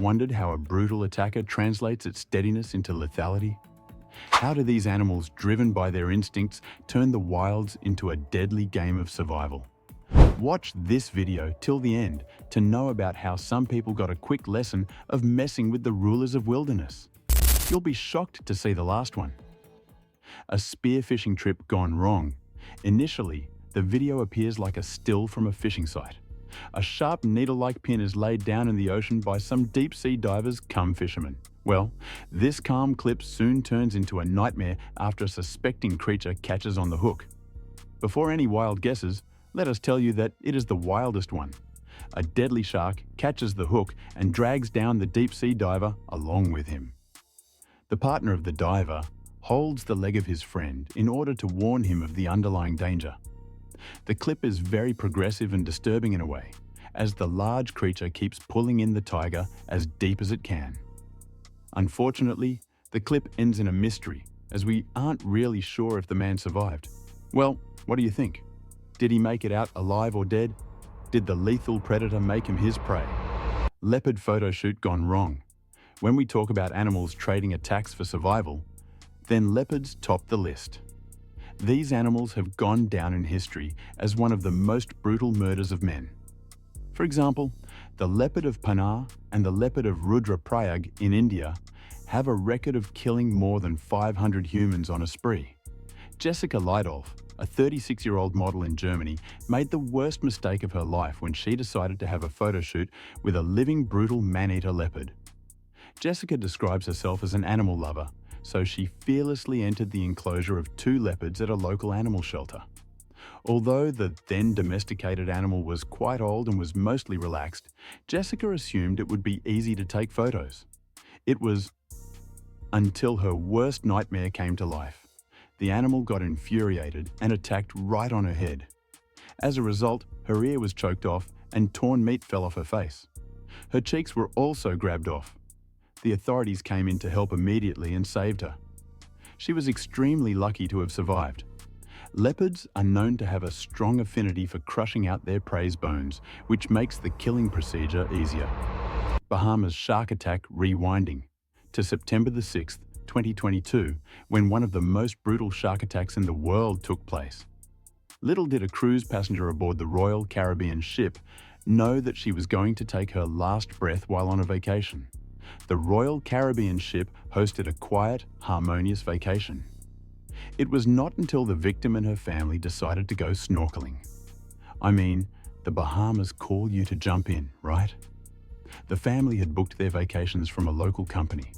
wondered how a brutal attacker translates its steadiness into lethality? How do these animals, driven by their instincts, turn the wilds into a deadly game of survival? Watch this video till the end to know about how some people got a quick lesson of messing with the rulers of wilderness. You'll be shocked to see the last one. A spearfishing trip gone wrong. Initially, the video appears like a still from a fishing site. A sharp needle-like pin is laid down in the ocean by some deep-sea divers cum fishermen. Well, this calm clip soon turns into a nightmare after a suspecting creature catches on the hook. Before any wild guesses, let us tell you that it is the wildest one. A deadly shark catches the hook and drags down the deep-sea diver along with him. The partner of the diver holds the leg of his friend in order to warn him of the underlying danger. The clip is very progressive and disturbing in a way, as the large creature keeps pulling in the tiger as deep as it can. Unfortunately, the clip ends in a mystery, as we aren't really sure if the man survived. Well, what do you think? Did he make it out alive or dead? Did the lethal predator make him his prey? Leopard photo shoot gone wrong. When we talk about animals trading attacks for survival, then leopards top the list. These animals have gone down in history as one of the most brutal murders of men. For example, the leopard of Panar and the leopard of Rudraprayag in India have a record of killing more than 500 humans on a spree. Jessica Leidolf, a 36-year-old model in Germany, made the worst mistake of her life when she decided to have a photo shoot with a living brutal man-eater leopard. Jessica describes herself as an animal lover, so she fearlessly entered the enclosure of 2 leopards at a local animal shelter. Although the then domesticated animal was quite old and was mostly relaxed, Jessica assumed it would be easy to take photos. It was until her worst nightmare came to life. The animal got infuriated and attacked right on her head. As a result, her ear was choked off and torn meat fell off her face. Her cheeks were also grabbed off. The authorities came in to help immediately and saved her. She was extremely lucky to have survived. Leopards are known to have a strong affinity for crushing out their prey's bones, which makes the killing procedure easier. Bahamas shark attack rewinding to September the 6th, 2022, when one of the most brutal shark attacks in the world took place. Little did a cruise passenger aboard the Royal Caribbean ship know that she was going to take her last breath while on a vacation. The Royal Caribbean ship hosted a quiet, harmonious vacation. It was not until the victim and her family decided to go snorkeling. I mean, the Bahamas call you to jump in, right? The family had booked their vacations from a local company.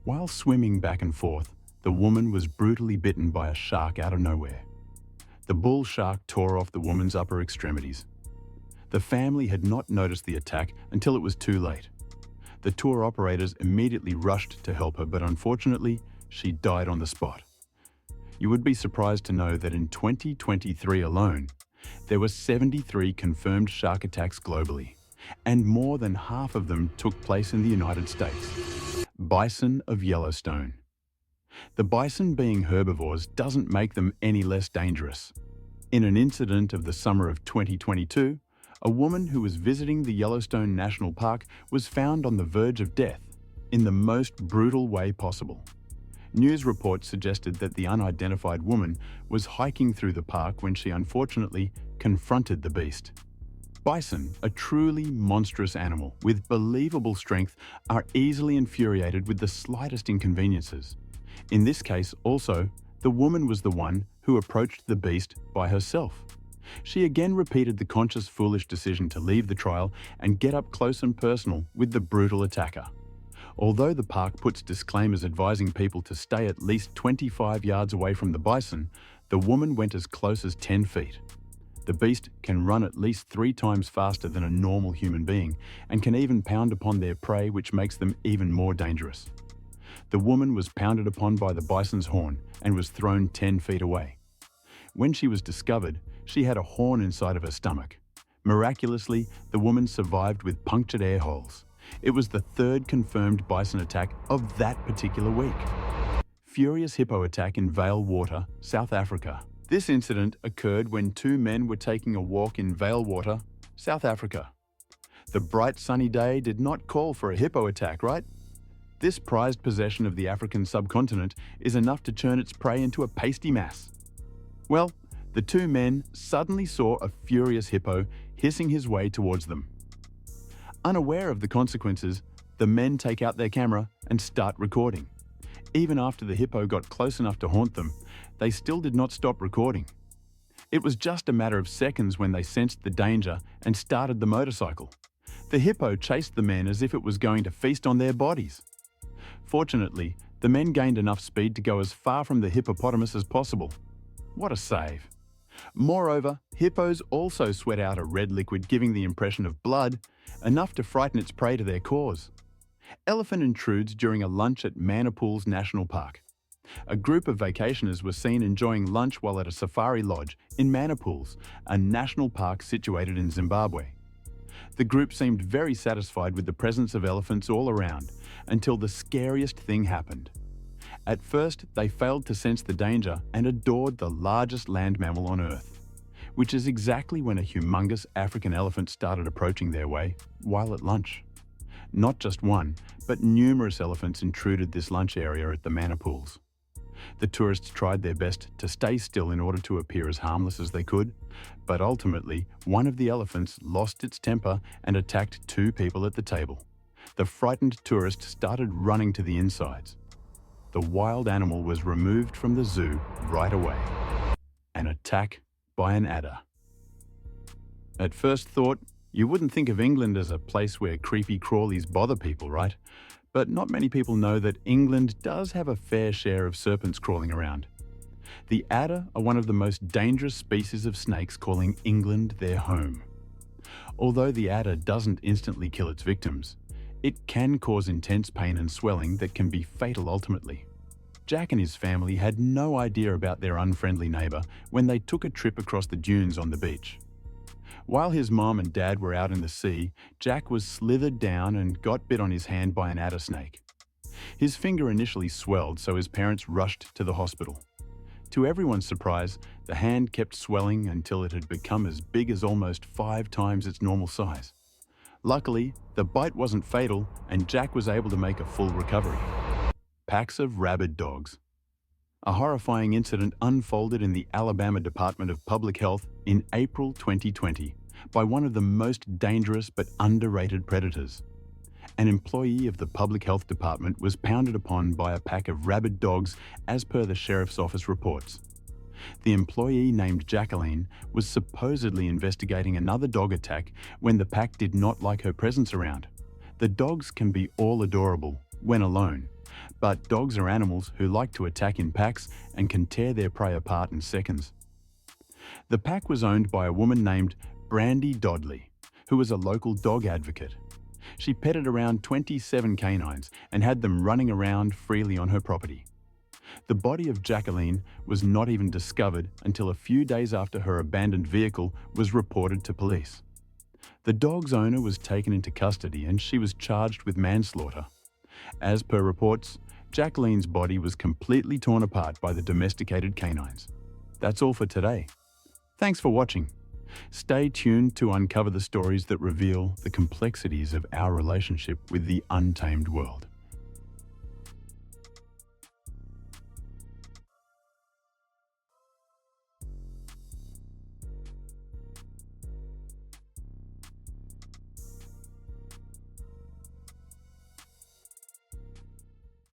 While swimming back and forth, the woman was brutally bitten by a shark out of nowhere. The bull shark tore off the woman's upper extremities. The family had not noticed the attack until it was too late. The tour operators immediately rushed to help her, but unfortunately, she died on the spot. You would be surprised to know that in 2023 alone, there were 73 confirmed shark attacks globally, and more than half of them took place in the United States. Bison of Yellowstone. The bison being herbivores doesn't make them any less dangerous. In an incident of the summer of 2022, a woman who was visiting the Yellowstone National Park was found on the verge of death in the most brutal way possible. News reports suggested that the unidentified woman was hiking through the park when she unfortunately confronted the beast. Bison, a truly monstrous animal with believable strength, are easily infuriated with the slightest inconveniences. In this case, also, the woman was the one who approached the beast by herself. She again repeated the conscious, foolish decision to leave the trial and get up close and personal with the brutal attacker. Although the park puts disclaimers advising people to stay at least 25 yards away from the bison, the woman went as close as 10 feet. The beast can run at least 3 times faster than a normal human being and can even pound upon their prey, which makes them even more dangerous. The woman was pounded upon by the bison's horn and was thrown 10 feet away. When she was discovered, she had a horn inside of her stomach. Miraculously, the woman survived with punctured air holes. It was the 3rd confirmed bison attack of that particular week. Furious hippo attack in Vale Water, South Africa. This incident occurred when 2 men were taking a walk in Vale Water, South Africa. The bright sunny day did not call for a hippo attack, right? This prized possession of the African subcontinent is enough to churn its prey into a pasty mass. Well, the two men suddenly saw a furious hippo hissing his way towards them. Unaware of the consequences, the men take out their camera and start recording. Even after the hippo got close enough to haunt them, they still did not stop recording. It was just a matter of seconds when they sensed the danger and started the motorcycle. The hippo chased the men as if it was going to feast on their bodies. Fortunately, the men gained enough speed to go as far from the hippopotamus as possible. What a save! Moreover, hippos also sweat out a red liquid giving the impression of blood, enough to frighten its prey to their cause. Elephant intrudes during a lunch at Manapools National Park. A group of vacationers were seen enjoying lunch while at a safari lodge in Manapools, a national park situated in Zimbabwe. The group seemed very satisfied with the presence of elephants all around, until the scariest thing happened. At first, they failed to sense the danger and adored the largest land mammal on Earth, which is exactly when a humongous African elephant started approaching their way while at lunch. Not just one, but numerous elephants intruded this lunch area at the Manapools. The tourists tried their best to stay still in order to appear as harmless as they could, but ultimately, one of the elephants lost its temper and attacked two people at the table. The frightened tourist started running to the insides. The wild animal was removed from the zoo right away. An attack by an adder. At first thought, you wouldn't think of England as a place where creepy crawlies bother people, right? But not many people know that England does have a fair share of serpents crawling around. The adder are one of the most dangerous species of snakes, calling England their home. Although the adder doesn't instantly kill its victims, it can cause intense pain and swelling that can be fatal ultimately. Jack and his family had no idea about their unfriendly neighbour when they took a trip across the dunes on the beach. While his mom and dad were out in the sea, Jack was slithered down and got bit on his hand by an adder snake. His finger initially swelled, so his parents rushed to the hospital. To everyone's surprise, the hand kept swelling until it had become as big as almost 5 times its normal size. Luckily, the bite wasn't fatal and Jack was able to make a full recovery. Packs of rabid dogs. A horrifying incident unfolded in the Alabama Department of Public Health in April 2020 by one of the most dangerous but underrated predators. An employee of the Public Health Department was pounded upon by a pack of rabid dogs as per the Sheriff's Office reports. The employee, named Jacqueline, was supposedly investigating another dog attack when the pack did not like her presence around. The dogs can be all adorable when alone, but dogs are animals who like to attack in packs and can tear their prey apart in seconds. The pack was owned by a woman named Brandy Dodley, who was a local dog advocate. She petted around 27 canines and had them running around freely on her property. The body of Jacqueline was not even discovered until a few days after her abandoned vehicle was reported to police. The dog's owner was taken into custody and she was charged with manslaughter. As per reports, Jacqueline's body was completely torn apart by the domesticated canines. That's all for today. Thanks for watching. Stay tuned to uncover the stories that reveal the complexities of our relationship with the untamed world.